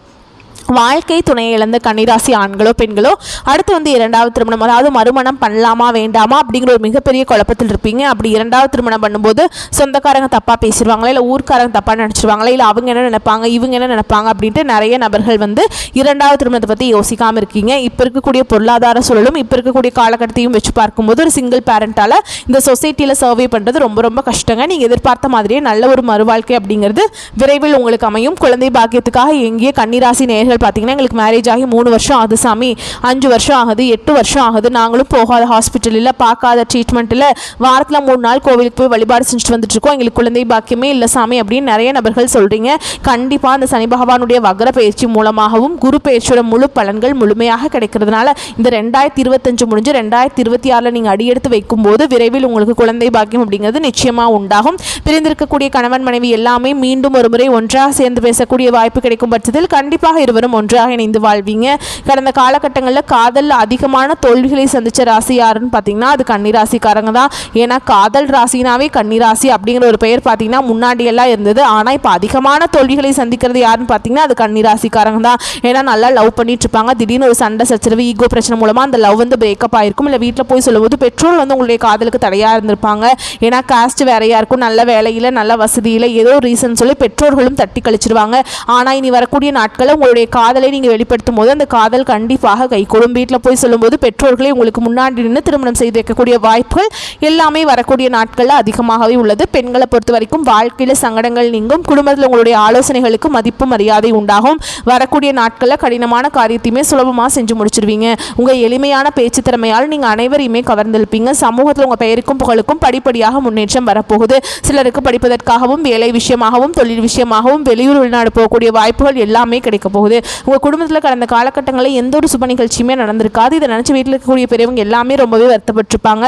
வாழ்க்கை துணையை இழந்த கன்னிராசி ஆண்களோ பெண்களோ அடுத்து வந்து இரண்டாவது திருமணம், அதாவது மறுமணம் பண்ணலாமா வேண்டாமா அப்படிங்கிற ஒரு மிகப்பெரிய குழப்பத்தில் இருப்பீங்க. அப்படி இரண்டாவது திருமணம் பண்ணும்போது சொந்தக்காரங்க தப்பாக பேசிடுவாங்களா, இல்லை ஊர்க்காரங்க தப்பாக நினச்சிருவாங்களா, இல்லை அவங்க என்ன நினைப்பாங்க இவங்க என்ன நினைப்பாங்க அப்படின்ட்டு நிறைய நபர்கள் வந்து இரண்டாவது திருமணத்தை பற்றி யோசிக்காமல் இருக்கீங்க. இப்போ இருக்கக்கூடிய பொருளாதார சூழலும் இப்போ இருக்கக்கூடிய காலகட்டத்தையும் வச்சு பார்க்கும்போது ஒரு சிங்கிள் பேரண்டால் இந்த சொசைட்டியில் சர்வே பண்ணுறது ரொம்ப கஷ்டங்க. நீங்கள் எதிர்பார்த்த மாதிரியே நல்ல ஒரு மறுவாழ்க்கை அப்படிங்கிறது விரைவில் உங்களுக்கு அமையும். குழந்தை பாக்கியத்துக்காக எங்கேயே கன்னிராசி நேயர்கள் பார்த்தீங்கன்னா எங்களுக்கு மேரேஜ் ஆகி 3 வருஷம் ஆகுது சாமி, 5 வருஷம் ஆகுது, 8 வருஷம் ஆகுது, நாங்களும் போகாத ஹாஸ்பிட்டல் இல்லை, பார்க்காத ட்ரீட்மெண்ட் இல்லை, வாரத்தில் 3 நாள் கோவிலுக்கு போய் வழிபாடு செஞ்சுட்டு வந்துட்டு இருக்கோம், எங்களுக்கு குழந்தை பாக்கியமே இல்லை சாமி அப்படின்னு நிறைய நபர்கள் சொல்கிறீங்க. கண்டிப்பாக அந்த சனி பகவானுடைய வக்ர பயிற்சி மூலமாகவும் குரு பயிற்சியோட முழு பலன்கள் முழுமையாக கிடைக்கிறதுனால இந்த 2025 முடிஞ்சு 2026 நீங்கள் அடியெடுத்து வைக்கும்போது விரைவில் உங்களுக்கு குழந்தை பாக்கியம் அப்படிங்கிறது நிச்சயமாக உண்டாகும். பிரிந்திருக்கக்கூடிய கணவன் மனைவி எல்லாமே மீண்டும் ஒரு முறை ஒன்றாக சேர்ந்து பேசக்கூடிய வாய்ப்பு கிடைக்கும் பட்சத்தில் கண்டிப்பாக இருவரும் ஒன்றாக இணைந்து வாழ்வீங்க. கடந்த காலகட்டங்களில் காதல் அதிகமான தோல்விகளை சந்திச்ச ராசி யாருன்னு பார்த்தீங்கன்னா அது கன்னிராசிக்காரங்க தான். ஏன்னா காதல் ராசினாவே கன்னிராசி அப்படிங்கிற ஒரு பெயர் பார்த்தீங்கன்னா முன்னாடி எல்லாம் இருந்தது. ஆனால் இப்போ அதிகமான தோல்விகளை சந்திக்கிறது யாருன்னு பார்த்தீங்கன்னா அது கன்னிராசிக்காரங்க தான். ஏன்னா நல்லா லவ் பண்ணிட்டு இருப்பாங்க, திடீர்னு ஒரு சண்டை சச்சரவு ஈகோ பிரச்சனை மூலமாக அந்த லவ் வந்து பிரேக்கப் ஆயிருக்கும். இல்லை வீட்டில் போய் சொல்லும்போது பெற்றோர் வந்து உங்களுடைய காதலுக்கு தடையாக இருந்திருப்பாங்க. ஏன்னா காஸ்ட் வேறையா இருக்கும், நல்ல வேலையில் நல்ல வசதியில் ஏதோ ரீசன் சொல்லி பெற்றோர்களும் தட்டி கழிச்சிருவாங்க. ஆனால் இனி வரக்கூடிய நாட்களில் உங்களுடைய காதலை நீங்கள் வெளிப்படுத்தும் போது அந்த காதல் கண்டிப்பாக கைகூடும். வீட்டில் போய் சொல்லும்போது பெற்றோர்களை உங்களுக்கு முன்னாடி நின்று திருமணம் செய்து வைக்கக்கூடிய வாய்ப்புகள் எல்லாமே வரக்கூடிய நாட்களில் அதிகமாகவே உள்ளது. பெண்களை பொறுத்த வரைக்கும் வாழ்க்கையில் சங்கடங்கள் நீங்கும். குடும்பத்தில் உங்களுடைய ஆலோசனைகளுக்கு மதிப்பு மரியாதை உண்டாகும். வரக்கூடிய நாட்களில் கடினமான காரியத்தையுமே சுலபமாக செஞ்சு முடிச்சிருவீங்க. உங்கள் எளிமையான பேச்சு திறமையால் நீங்கள் அனைவரையுமே கவர்ந்திருப்பீங்க. சமூகத்தில் உங்கள் பெயருக்கும் புகழுக்கும் படிப்படியாக முன்னேற்றம் வரப்போகுது. சிலருக்கு படிப்பதற்காகவும் வேலை விஷயமாகவும் தொழில் விஷயமாகவும் வெளியூர் வெளிநாடு போகக்கூடிய வாய்ப்புகள் எல்லாமே கிடைக்க போகுது. உங்கள் குடும்பத்தில் கடந்த காலகட்டங்களில் எந்த ஒரு சுப நிகழ்ச்சியுமே நடந்திருக்காது. இதை நினச்சி வீட்டில் இருக்கக்கூடிய பெரியவங்க எல்லாமே ரொம்பவே வருத்தப்பட்டிருப்பாங்க.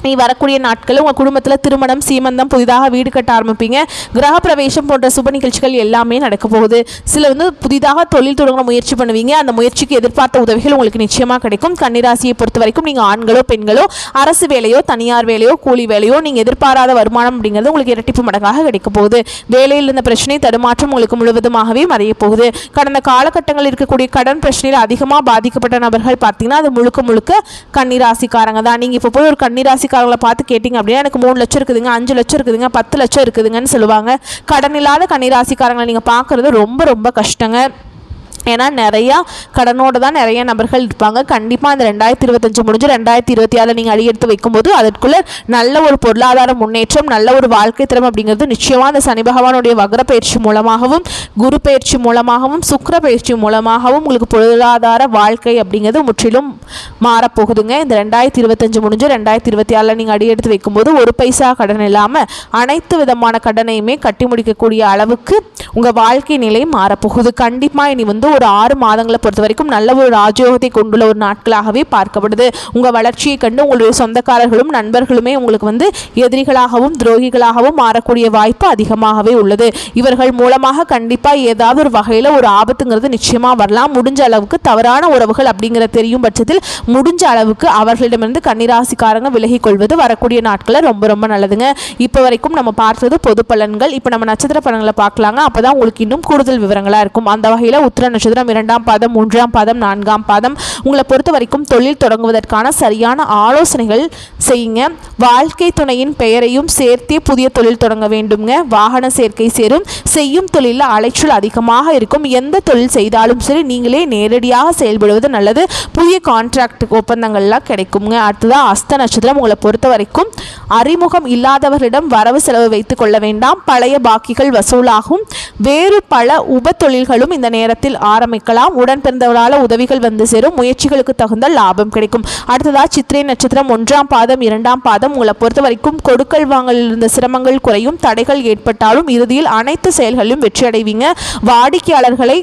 நீ வரக்கூடிய நாட்களில் உங்கள் குடும்பத்தில் திருமணம், சீமந்தம், புதிதாக வீடு கட்ட ஆரம்பிப்பீங்க. கிரக பிரவேசம் போன்ற சுப நிகழ்ச்சிகள் எல்லாமே நடக்க போகுது. சில வந்து புதிதாக தொழில் தொடங்க முயற்சி பண்ணுவீங்க. அந்த முயற்சிக்கு எதிர்பார்த்த உதவிகள் உங்களுக்கு நிச்சயமாக கிடைக்கும். கன்னிராசியை பொறுத்த வரைக்கும் நீங்கள் ஆண்களோ பெண்களோ அரசு வேலையோ தனியார் வேலையோ கூலி வேலையோ நீங்கள் எதிர்பாராத வருமானம் அப்படிங்கிறது உங்களுக்கு இரட்டிப்பு மடங்காக கிடைக்க போகுது. வேலையில் இருந்த பிரச்சனை தடுமாற்றம் உங்களுக்கு முழுவதுமாகவே மறைய போகுது. கடந்த காலகட்டங்களில் இருக்கக்கூடிய கடன் பிரச்சனையில் அதிகமாக பாதிக்கப்பட்ட நபர்கள் பார்த்தீங்கன்னா அது முழுக்க கன்னிராசிக்காரங்க தான். நீங்கள் இப்போ போய் ஒரு கன்னிராசி காரங்களை பார்த்து கேட்டிங்க அப்படின்னா எனக்கு 3 லட்சம் இருக்குதுங்க, 5 லட்சம் இருக்குதுங்க, 10 லட்சம் இருக்குதுங்கன்னு சொல்லுவாங்க. கடன் இல்லாத கன்னிராசிக்காரங்களை நீங்கள் பார்க்குறது ரொம்ப கஷ்டங்க. ஏன்னா நிறையா கடனோடு தான் நிறைய நபர்கள் இருப்பாங்க. கண்டிப்பாக இந்த 2025 முடிஞ்சு 2026 நீங்கள் அடியெடுத்து வைக்கும்போது அதற்குள்ளே நல்ல ஒரு பொருளாதார முன்னேற்றம், நல்ல ஒரு வாழ்க்கை திறமை அப்படிங்கிறது நிச்சயமாக அந்த சனி பகவானுடைய வக்ர பயிற்சி மூலமாகவும் குரு பயிற்சி மூலமாகவும் சுக்கிர பயிற்சி மூலமாகவும் உங்களுக்கு பொருளாதார வாழ்க்கை அப்படிங்கிறது முற்றிலும் மாறப்போகுதுங்க. இந்த 2025 முடிஞ்சு 2026 நீங்கள் அடியெடுத்து வைக்கும்போது ஒரு பைசா கடன் இல்லாமல் அனைத்து விதமான கடனையுமே கட்டி முடிக்கக்கூடிய அளவுக்கு உங்கள் வாழ்க்கை நிலை மாறப்போகுது. கண்டிப்பாக இனி வந்து ஒரு 6 மாதங்களை பொறுத்த வரைக்கும் நல்ல ஒரு ராஜயோகத்தை கொண்டுள்ள ஒரு நாட்களாகவே பார்க்கப்படுது. உங்கள் வளர்ச்சியை கண்டு உங்களுடைய சொந்தக்காரர்களும் நண்பர்களுமே உங்களுக்கு வந்து எதிரிகளாகவும் துரோகிகளாகவும் மாறக்கூடிய வாய்ப்பு அதிகமாகவே உள்ளது. இவர்கள் மூலமாக கண்டிப்பாக ஏதாவது ஒரு வகையில் ஒரு ஆபத்துங்கிறது நிச்சயமாக வரலாம். முடிஞ்ச அளவுக்கு தவறான உறவுகள் அப்படிங்கிற தெரியும் பட்சத்தில் முடிஞ்ச அளவுக்கு அவர்களிடமிருந்து கன்னிராசிக்காரங்க விலகிக் கொள்வது வரக்கூடிய நாட்களில் ரொம்ப ரொம்ப நல்லதுங்க. இப்போ வரைக்கும் நம்ம பார்த்தது பொது பலன்கள். இப்போ நம்ம நட்சத்திர பலன்களை பார்க்கலாங்க. அப்போ தான் உங்களுக்கு இன்னும் கூடுதல் விவரங்களாக இருக்கும். அந்த வகையில் உத்திர நட்சத்திரம் 2ஆம் பாதம் 3ஆம் பாதம் 4ஆம் பாதம் உங்களை பொறுத்த வரைக்கும் தொழில் தொடங்குவதற்கான சரியான ஆலோசனைகள் செய்யுங்க. வாழ்க்கை துணையின் பெயரையும் சேர்த்தே புதிய தொழில் தொடங்க வேண்டுங்க. வாகன சேர்க்கை சேரும். செய்யும் தொழிலில் அலைச்சல் அதிகமாக இருக்கும். எந்த தொழில் செய்தாலும் சரி நீங்களே நேரடியாக செயல்படுவது நல்லது. புதிய கான்ட்ராக்ட் ஒப்பந்தங்கள்லாம் கிடைக்குங்க. அடுத்ததாக அஸ்த நட்சத்திரம் உங்களை பொறுத்த வரைக்கும் அறிமுகம் இல்லாதவர்களிடம் வரவு செலவு வைத்துக் கொள்ள வேண்டாம். பழைய பாக்கிகள் வசூலாகும். வேறு பல உப தொழில்களும் இந்த நேரத்தில் ஆரம்பிக்கலாம். உடன் பிறந்தவரால் உதவிகள் வந்து சேரும். முயற்சிகளுக்கு தகுந்த லாபம் கிடைக்கும். அடுத்ததாக சித்திரை நட்சத்திரம் 1ஆம் பாதம் 2ஆம் பாதம் உங்களை பொறுத்த வரைக்கும் கொடுக்கல் வாங்கலில் இருந்த சிரமங்கள் குறையும். தடைகள் ஏற்பட்டாலும் இறுதியில் அனைத்து செயல்களிலும் வெற்றி அடைவீங்க. வாடிக்கையாளர்களை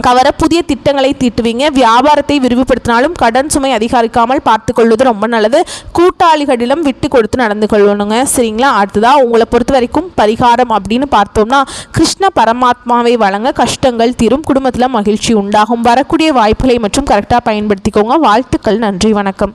கவர புதிய திட்டங்களை தீட்டுவீங்க. வியாபாரத்தை விரிவுபடுத்தினாலும் கடன் சுமை அதிகரிக்காமல் பார்த்து கொள்வது ரொம்ப நல்லது. கூட்டாளிகளிடம் விட்டு கொடுத்து நடந்து கொள்ளணுங்க. சரிங்களா? அடுத்ததாக உங்களை பொறுத்த வரைக்கும் பரிகாரம் அப்படின்னு பார்த்தோம்னா கிருஷ்ண பரமாத்மாவை வழங்க கஷ்டங்கள் தீரும். குடும்பத்தில் மகிழ்ச்சி உண்டாகும். வரக்கூடிய வாய்ப்புகளை மற்றும் கரெக்டாக பயன்படுத்திக்கோங்க. வாழ்த்துக்கள். நன்றி. வணக்கம்.